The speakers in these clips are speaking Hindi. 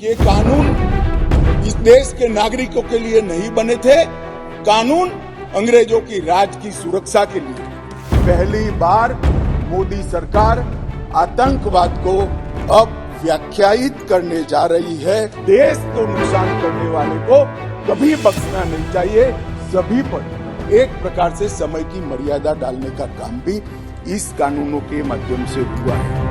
कि ये कानून इस देश के नागरिकों के लिए नहीं बने थे। कानून अंग्रेजों की राज की सुरक्षा के लिए। पहली बार मोदी सरकार आतंकवाद को अब व्याख्यायित करने जा रही है। देश को नुकसान करने वाले को कभी बख्शना नहीं चाहिए। सभी पर एक प्रकार से समय की मर्यादा डालने का काम भी इस कानूनों के माध्यम से हुआ है।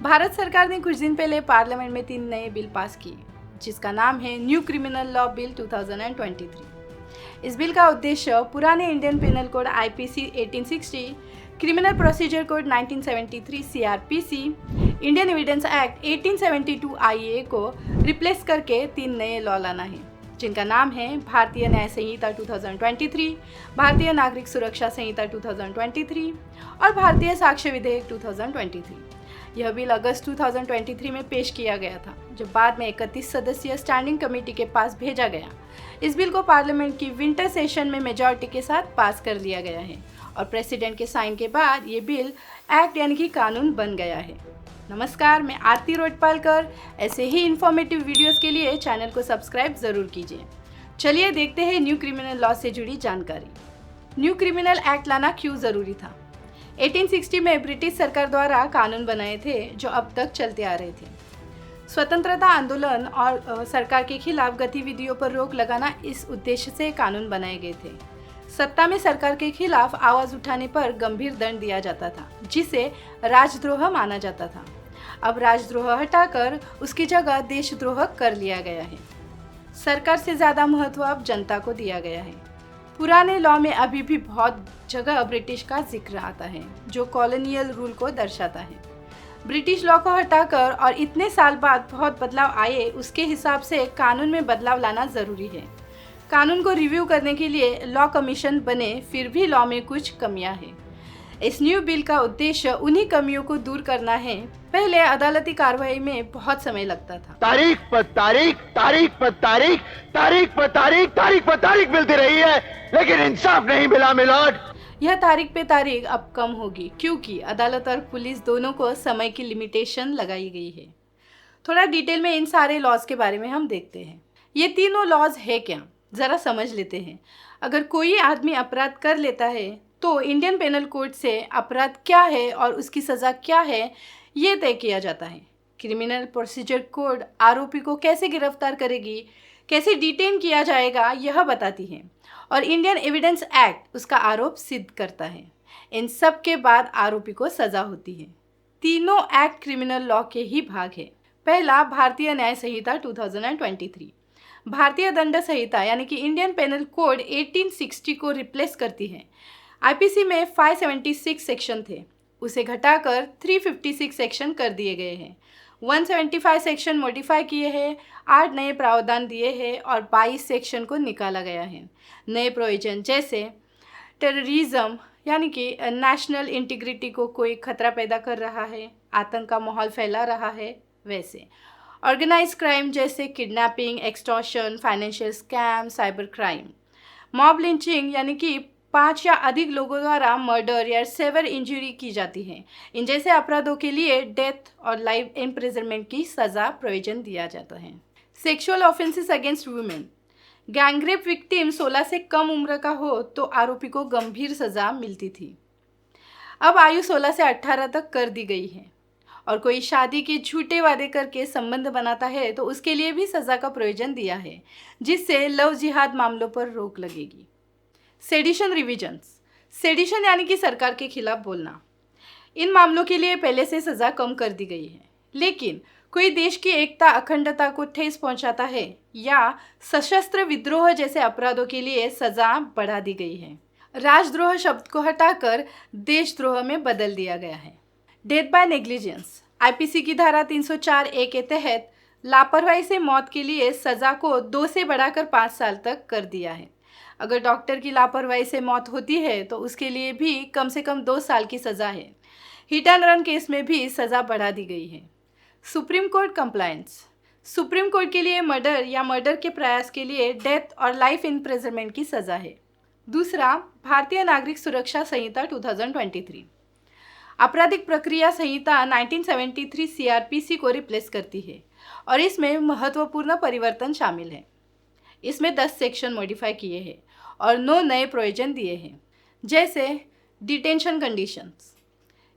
भारत सरकार ने कुछ दिन पहले पार्लियामेंट में 3 नए बिल पास किए, जिसका नाम है न्यू क्रिमिनल लॉ बिल 2023। इस बिल का उद्देश्य पुराने Indian penal code IPC 1860, criminal procedure code 1973 CrPC, Indian evidence act 1872 IA को रिप्लेस करके 3 नए लॉ लाना है, जिनका नाम है भारतीय न्याय संहिता 2023, भारतीय नागरिक सुरक्षा संहिता 2023 और भारतीय साक्ष्य विधेयक 2023। यह बिल अगस्त 2023 में पेश किया गया था, जो बाद में 31 सदस्यीय स्टैंडिंग कमेटी के पास भेजा गया। इस बिल को पार्लियामेंट की विंटर सेशन में मेजॉरिटी के साथ पास कर लिया गया है और प्रेसिडेंट के साइन के बाद ये बिल एक्ट यानी कि कानून बन गया है। नमस्कार, मैं आरती रोटपालकर। ऐसे ही इंफॉर्मेटिव वीडियोस के लिए चैनल को सब्सक्राइब ज़रूर कीजिए। चलिए देखते हैं न्यू क्रिमिनल लॉ से जुड़ी जानकारी। न्यू क्रिमिनल एक्ट लाना क्यों ज़रूरी था? 1860 में ब्रिटिश सरकार द्वारा कानून बनाए थे जो अब तक चलते आ रहे थे। स्वतंत्रता आंदोलन और सरकार के खिलाफ गतिविधियों पर रोक लगाना इस उद्देश्य से कानून बनाए गए थे। सत्ता में सरकार के खिलाफ आवाज़ उठाने पर गंभीर दंड दिया जाता था, जिसे राजद्रोह माना जाता था। अब राजद्रोह हटाकर उसकी जगह देशद्रोह कर लिया गया है। सरकार से ज़्यादा महत्व अब जनता को दिया गया है। पुराने लॉ में अभी भी बहुत जगह ब्रिटिश का जिक्र आता है, जो कॉलोनियल रूल को दर्शाता है। ब्रिटिश लॉ को हटाकर और इतने साल बाद बहुत बदलाव आए, उसके हिसाब से कानून में बदलाव लाना ज़रूरी है। कानून को रिव्यू करने के लिए लॉ कमीशन बने, फिर भी लॉ में कुछ कमियां हैं। इस न्यू बिल का उद्देश्य उन्हीं कमियों को दूर करना है। पहले अदालती कार्रवाई में बहुत समय लगता था। तारीख पर तारीख, तारीख पर तारीख, तारीख पर तारीख, तारीख पर तारीख मिलती रही है, लेकिन इंसाफ नहीं मिला मिलोड। यह तारीख पे तारीख अब कम होगी, क्योंकि अदालत और पुलिस दोनों को समय की लिमिटेशन लगाई गई है। थोड़ा डिटेल में इन सारे लॉज के बारे में हम देखते हैं। ये तीनों लॉज है क्या, ज़रा समझ लेते हैं। अगर कोई आदमी अपराध कर लेता है तो इंडियन पेनल कोड से अपराध क्या है और उसकी सज़ा क्या है, ये तय किया जाता है। क्रिमिनल प्रोसीजर कोड आरोपी को कैसे गिरफ्तार करेगी, कैसे डिटेन किया जाएगा, यह बताती है। और इंडियन एविडेंस एक्ट उसका आरोप सिद्ध करता है। इन सब के बाद आरोपी को सज़ा होती है। तीनों एक्ट क्रिमिनल लॉ के ही भाग है। पहला, भारतीय न्याय संहिता 2023। भारतीय दंड संहिता यानी कि इंडियन पेनल कोड 1860 को रिप्लेस करती है। आईपीसी में 576 सेक्शन थे, उसे घटाकर 356 सेक्शन कर दिए गए हैं। 175 सेक्शन मॉडिफाई किए हैं, 8 नए प्रावधान दिए हैं और 22 सेक्शन को निकाला गया है। नए प्रोविजन जैसे टेररिज्म यानी कि नेशनल इंटीग्रिटी को कोई खतरा पैदा कर रहा है, आतंक का माहौल फैला रहा है, वैसे ऑर्गेनाइज क्राइम जैसे kidnapping, extortion, financial scam, cyber crime, mob lynching यानी कि 5 या अधिक लोगों द्वारा मर्डर या सेवर इंजरी की जाती है। इन जैसे अपराधों के लिए डेथ और लाइफ इम्प्रिजनमेंट की सज़ा प्रोविजन दिया जाता है। Sexual offences against women, gang rape victim 16 से कम उम्र का हो तो आरोपी को गंभीर सज़ा मिलती थी। अब आयु 16 से 18 तक कर दी गई है। और कोई शादी के झूठे वादे करके संबंध बनाता है तो उसके लिए भी सज़ा का प्रोविजन दिया है, जिससे लव जिहाद मामलों पर रोक लगेगी। सेडिशन रिविजन्स, सेडिशन यानी कि सरकार के खिलाफ बोलना, इन मामलों के लिए पहले से सज़ा कम कर दी गई है। लेकिन कोई देश की एकता अखंडता को ठेस पहुंचाता है या सशस्त्र विद्रोह जैसे अपराधों के लिए सज़ा बढ़ा दी गई है। राजद्रोह शब्द को हटाकर देशद्रोह में बदल दिया गया है। डेथ बाय नेग्लिजेंस, आईपीसी की धारा 304A के तहत लापरवाही से मौत के लिए सज़ा को 2 से बढ़ाकर 5 साल तक कर दिया है। अगर डॉक्टर की लापरवाही से मौत होती है तो उसके लिए भी कम से कम 2 साल की सज़ा है। हिट एंड रन केस में भी सज़ा बढ़ा दी गई है। Supreme court compliance, supreme court के लिए मर्डर या मर्डर के प्रयास के लिए डेथ और लाइफ इम्प्रिजनमेंट की सज़ा है। दूसरा, भारतीय नागरिक सुरक्षा संहिता 2023। आपराधिक प्रक्रिया संहिता 1973 सीआरपीसी को रिप्लेस करती है और इसमें महत्वपूर्ण परिवर्तन शामिल है। इसमें 10 सेक्शन मॉडिफाई किए हैं और 9 नए प्रोविजन दिए हैं, जैसे डिटेंशन कंडीशंस,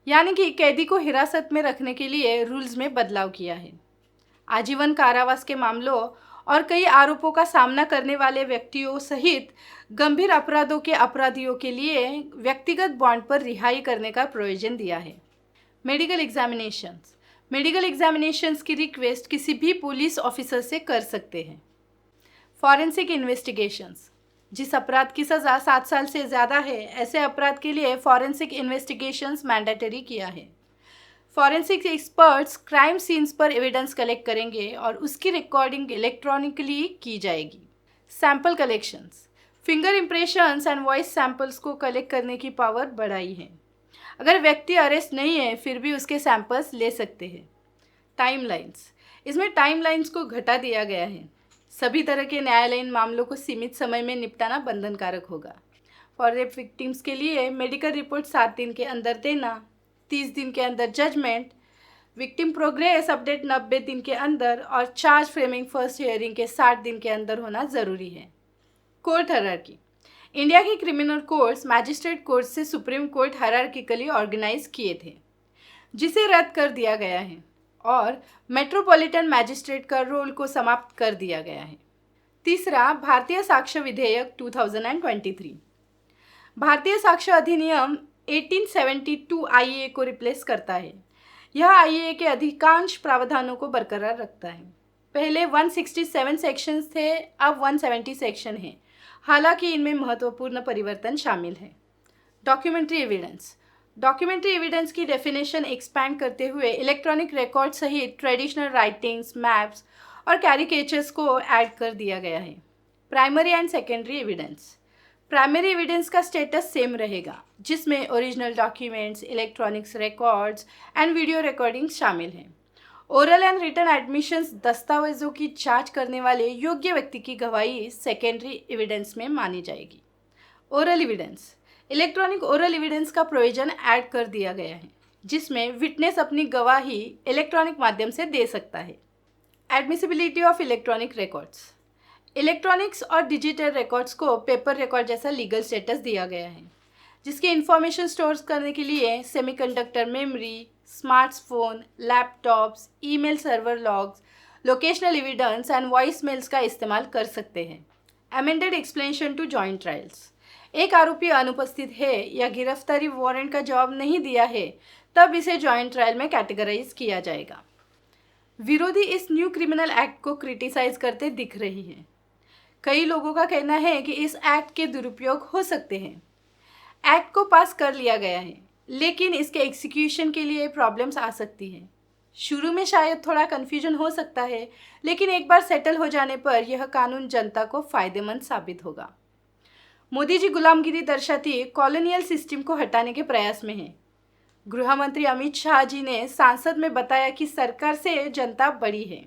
यानी कि कैदी को हिरासत में रखने के लिए रूल्स में बदलाव किया है। आजीवन कारावास के मामलों और कई आरोपों का सामना करने वाले व्यक्तियों सहित गंभीर अपराधों के अपराधियों के लिए व्यक्तिगत बॉन्ड पर रिहाई करने का प्रोविजन दिया है। मेडिकल एग्जामिनेशंस की रिक्वेस्ट किसी भी पुलिस ऑफिसर से कर सकते हैं। फॉरेंसिक इन्वेस्टिगेशंस, जिस अपराध की सज़ा 7 साल से ज़्यादा है, ऐसे अपराध के लिए फॉरेंसिक इन्वेस्टिगेशंस मैंडेटरी किया है। फॉरेंसिक एक्सपर्ट्स क्राइम सीन्स पर एविडेंस कलेक्ट करेंगे और उसकी रिकॉर्डिंग इलेक्ट्रॉनिकली की जाएगी। Sample collections, finger impressions and voice samples को कलेक्ट करने की पावर बढ़ाई है। अगर व्यक्ति अरेस्ट नहीं है फिर भी उसके सैंपल्स ले सकते हैं। टाइमलाइंस, इसमें टाइमलाइंस को घटा दिया गया है। सभी तरह के न्यायालयीन मामलों को सीमित समय में निपटाना बंधनकारक होगा। फॉर रेप विक्टिम्स के लिए मेडिकल रिपोर्ट 7 दिन के अंदर देना, 30 दिन के अंदर जजमेंट, विक्टिम प्रोग्रेस अपडेट 90 दिन के अंदर और चार्ज फ्रेमिंग फर्स्ट हियरिंग के 60 दिन के अंदर होना ज़रूरी है। कोर्ट हायरार्की, इंडिया के क्रिमिनल कोर्ट्स मैजिस्ट्रेट कोर्ट से सुप्रीम कोर्ट हायरार्किकली ऑर्गेनाइज किए थे, जिसे रद्द कर दिया गया है और मेट्रोपॉलिटन मैजिस्ट्रेट का रोल को समाप्त कर दिया गया है। तीसरा, भारतीय साक्ष्य विधेयक 2023। भारतीय साक्ष्य अधिनियम 1872 आईए को रिप्लेस करता है। यह आईए के अधिकांश प्रावधानों को बरकरार रखता है। पहले 167 सेक्शंस थे, अब 170 सेक्शन हैं। हालांकि इनमें महत्वपूर्ण परिवर्तन शामिल है। डॉक्यूमेंट्री एविडेंस की डेफिनेशन एक्सपैंड करते हुए इलेक्ट्रॉनिक रिकॉर्ड सहित ट्रेडिशनल राइटिंग्स, मैप्स और कैरिकेचर्स को ऐड कर दिया गया है। प्राइमरी एंड सेकेंडरी एविडेंस का स्टेटस सेम रहेगा, जिसमें original documents, electronics records and video recordings शामिल हैं। ओरल एंड रिटन एडमिशंस दस्तावेजों की जांच करने वाले योग्य व्यक्ति की गवाही सेकेंडरी एविडेंस में मानी जाएगी। Oral evidence, electronic oral evidence का प्रोविजन ऐड कर दिया गया है, जिसमें विटनेस अपनी गवाही इलेक्ट्रॉनिक माध्यम से दे सकता है। Admissibility of electronic records, electronics और डिजिटल रिकॉर्ड्स को पेपर रिकॉर्ड जैसा लीगल स्टेटस दिया गया है, जिसकी इंफॉर्मेशन स्टोर करने के लिए semiconductor memory, smartphone, laptops, email server logs, locational evidence and voice mails का इस्तेमाल कर सकते हैं। Amended explanation to joint trials, एक आरोपी अनुपस्थित है या गिरफ्तारी वारंट का जवाब नहीं दिया है, तब इसे जॉइंट ट्रायल में कैटेगराइज किया जाएगा। विरोधी इस न्यू क्रिमिनल एक्ट को क्रिटिसाइज करते दिख रही हैं। कई लोगों का कहना है कि इस एक्ट के दुरुपयोग हो सकते हैं। एक्ट को पास कर लिया गया है, लेकिन इसके एग्जीक्यूशन के लिए प्रॉब्लम्स आ सकती हैं। शुरू में शायद थोड़ा कन्फ्यूजन हो सकता है, लेकिन एक बार सेटल हो जाने पर यह कानून जनता को फ़ायदेमंद साबित होगा। मोदी जी गुलामगिरी दर्शाती कॉलोनियल सिस्टम को हटाने के प्रयास में हैं। गृह मंत्री अमित शाह जी ने सांसद में बताया कि सरकार से जनता बड़ी है।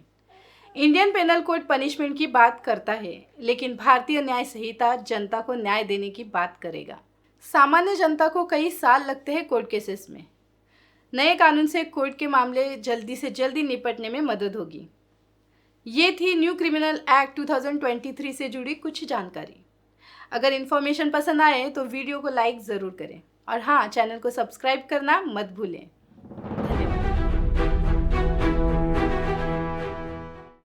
इंडियन पेनल कोड पनिशमेंट की बात करता है, लेकिन भारतीय न्याय संहिता जनता को न्याय देने की बात करेगा। सामान्य जनता को कई साल लगते हैं कोर्ट केसेस में। नए कानून से कोर्ट के मामले जल्दी से जल्दी निपटने में मदद होगी। ये थी न्यू क्रिमिनल एक्ट 2023 से जुड़ी कुछ जानकारी। अगर इन्फॉर्मेशन पसंद आए तो वीडियो को लाइक ज़रूर करें और हाँ, चैनल को सब्सक्राइब करना मत भूलें।